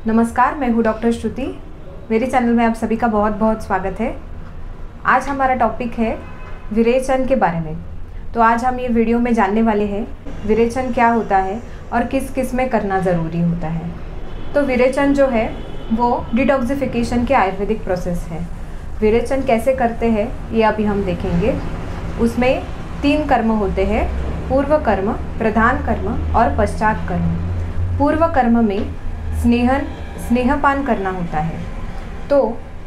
नमस्कार, मैं हूँ डॉक्टर श्रुति। मेरे चैनल में आप सभी का बहुत बहुत स्वागत है। आज हमारा टॉपिक है विरेचन के बारे में। तो आज हम ये वीडियो में जानने वाले हैं विरेचन क्या होता है और किस किस में करना ज़रूरी होता है। तो विरेचन जो है वो डिटॉक्सिफिकेशन के आयुर्वेदिक प्रोसेस है। विरेचन कैसे करते हैं ये अभी हम देखेंगे। उसमें 3 कर्म होते हैं, पूर्व कर्म, प्रधान कर्म और पश्चात कर्म। पूर्व कर्म में स्नेहपान करना होता है। तो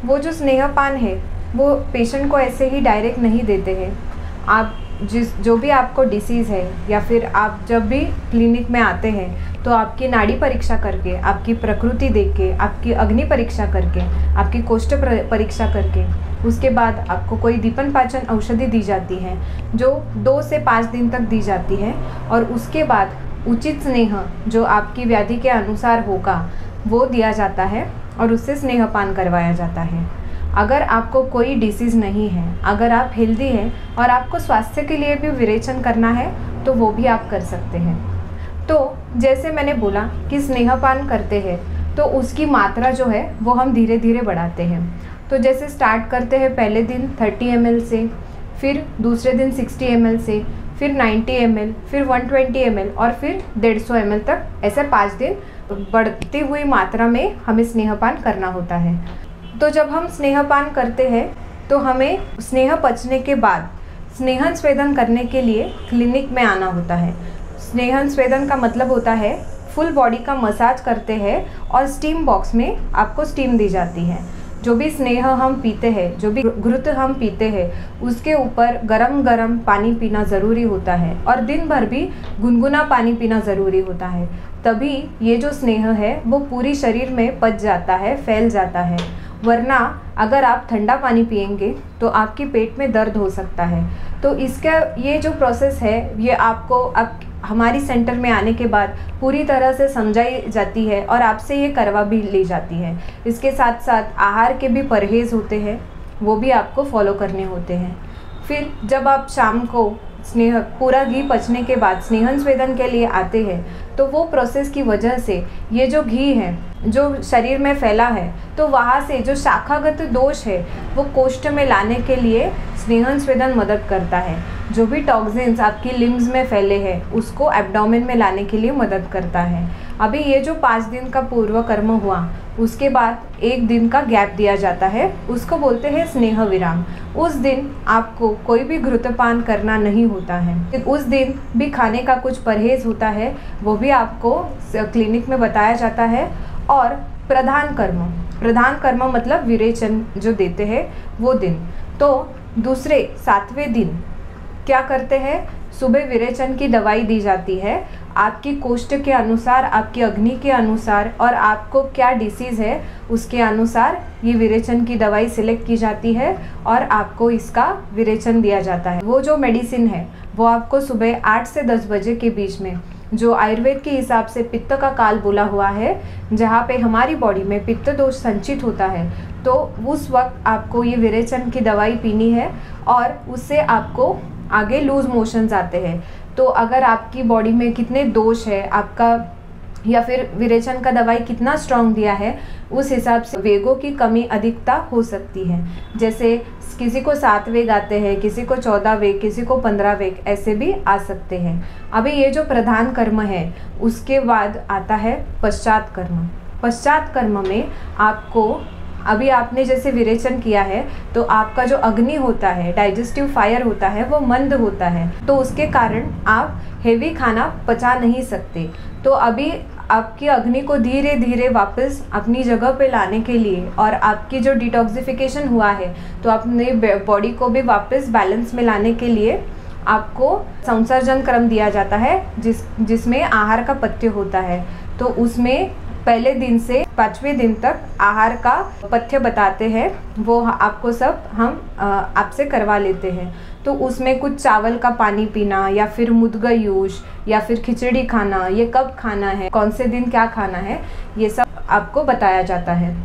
वो जो स्नेहपान है वो पेशेंट को ऐसे ही डायरेक्ट नहीं देते हैं। आप जो भी आपको डिसीज़ है या फिर आप जब भी क्लिनिक में आते हैं तो आपकी नाड़ी परीक्षा करके, आपकी प्रकृति देख के, आपकी अग्नि परीक्षा करके, आपकी कोष्ठ परीक्षा करके, उसके बाद आपको कोई दीपन पाचन औषधि दी जाती है जो 2 से 5 दिन तक दी जाती है। और उसके बाद उचित स्नेह जो आपकी व्याधि के अनुसार होगा वो दिया जाता है और उससे स्नेहपान करवाया जाता है। अगर आपको कोई डिसीज़ नहीं है, अगर आप हेल्दी हैं और आपको स्वास्थ्य के लिए भी विरेचन करना है तो वो भी आप कर सकते हैं। तो जैसे मैंने बोला कि स्नेहपान करते हैं तो उसकी मात्रा जो है वो हम धीरे धीरे बढ़ाते हैं। तो जैसे स्टार्ट करते हैं पहले दिन 30 ml से, फिर दूसरे दिन 60 ml से, फिर 90 ml, फिर 120 ml और फिर 150 ml तक, ऐसे 5 दिन बढ़ती हुई मात्रा में हमें स्नेहपान करना होता है। तो जब हम स्नेहपान करते हैं तो हमें स्नेह पचने के बाद स्नेहन स्वेदन करने के लिए क्लिनिक में आना होता है। स्नेहन स्वेदन का मतलब होता है फुल बॉडी का मसाज करते हैं और स्टीम बॉक्स में आपको स्टीम दी जाती है। जो भी स्नेह हम पीते हैं, जो भी घृत हम पीते हैं, उसके ऊपर गरम गरम पानी पीना ज़रूरी होता है और दिन भर भी गुनगुना पानी पीना ज़रूरी होता है। तभी ये जो स्नेह है वो पूरी शरीर में पच जाता है, फैल जाता है। वरना अगर आप ठंडा पानी पिएंगे तो आपकी पेट में दर्द हो सकता है। तो इसका ये जो प्रोसेस है ये आपको अब हमारी सेंटर में आने के बाद पूरी तरह से समझाई जाती है और आपसे ये करवा भी ली जाती है। इसके साथ साथ आहार के भी परहेज़ होते हैं, वो भी आपको फॉलो करने होते हैं। फिर जब आप शाम को स्नेह पूरा घी पचने के बाद स्नेहन स्वेदन के लिए आते हैं तो वो प्रोसेस की वजह से ये जो घी है जो शरीर में फैला है तो वहाँ से जो शाखागत दोष है वो कोष्ठ में लाने के लिए स्नेहन स्वेदन मदद करता है। जो भी टॉक्सिन्स आपकी लिम्स में फैले हैं उसको एब्डोमेन में लाने के लिए मदद करता है। अभी ये जो 5 दिन का पूर्व कर्म हुआ उसके बाद 1 दिन का गैप दिया जाता है, उसको बोलते हैं स्नेह विराम। उस दिन आपको कोई भी घृतपान करना नहीं होता है। उस दिन भी खाने का कुछ परहेज़ होता है, वो भी आपको क्लिनिक में बताया जाता है। और प्रधान कर्म मतलब विरेचन जो देते हैं वो दिन। तो दूसरे 7वें दिन क्या करते हैं, सुबह विरेचन की दवाई दी जाती है आपकी कोष्ठ के अनुसार, आपकी अग्नि के अनुसार और आपको क्या डिसीज़ है उसके अनुसार ये विरेचन की दवाई सिलेक्ट की जाती है और आपको इसका विरेचन दिया जाता है। वो जो मेडिसिन है वो आपको सुबह 8 से 10 बजे के बीच में, जो आयुर्वेद के हिसाब से पित्त का काल बोला हुआ है, जहाँ पे हमारी बॉडी में पित्त दोष संचित होता है, तो उस वक्त आपको ये विरेचन की दवाई पीनी है और उससे आपको आगे लूज मोशंस आते हैं। तो अगर आपकी बॉडी में कितने दोष है आपका या फिर विरेचन का दवाई कितना स्ट्रॉन्ग दिया है उस हिसाब से वेगों की कमी अधिकता हो सकती है। जैसे किसी को 7 वेग आते हैं, किसी को 14 वेग, किसी को 15 वेग, ऐसे भी आ सकते हैं। अभी ये जो प्रधान कर्म है उसके बाद आता है पश्चात कर्म। पश्चात कर्म में आपको, अभी आपने जैसे विरेचन किया है तो आपका जो अग्नि होता है, डाइजेस्टिव फायर होता है, वो मंद होता है, तो उसके कारण आप हेवी खाना पचा नहीं सकते। तो अभी आपकी अग्नि को धीरे धीरे वापस अपनी जगह पे लाने के लिए और आपकी जो डिटॉक्सिफिकेशन हुआ है तो अपने बॉडी को भी वापस बैलेंस में लाने के लिए आपको संसर्जन क्रम दिया जाता है जिसमें आहार का पथ्य होता है। तो उसमें पहले दिन से 5वें दिन तक आहार का पथ्य बताते हैं, वो आपको सब हम आपसे करवा लेते हैं। तो उसमें कुछ चावल का पानी पीना या फिर मुदगयूश या फिर खिचड़ी खाना, ये कब खाना है, कौन से दिन क्या खाना है, ये सब आपको बताया जाता है।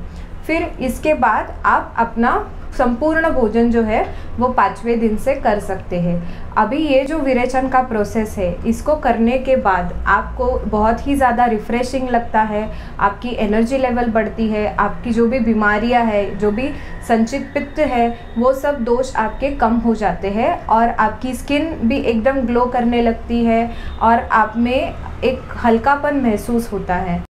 फिर इसके बाद आप अपना संपूर्ण भोजन जो है वो 5वें दिन से कर सकते हैं। अभी ये जो विरेचन का प्रोसेस है, इसको करने के बाद आपको बहुत ही ज़्यादा रिफ़्रेशिंग लगता है, आपकी एनर्जी लेवल बढ़ती है, आपकी जो भी बीमारियां है, जो भी संचित पित्त है, वो सब दोष आपके कम हो जाते हैं और आपकी स्किन भी एकदम ग्लो करने लगती है और आप में एक हल्कापन महसूस होता है।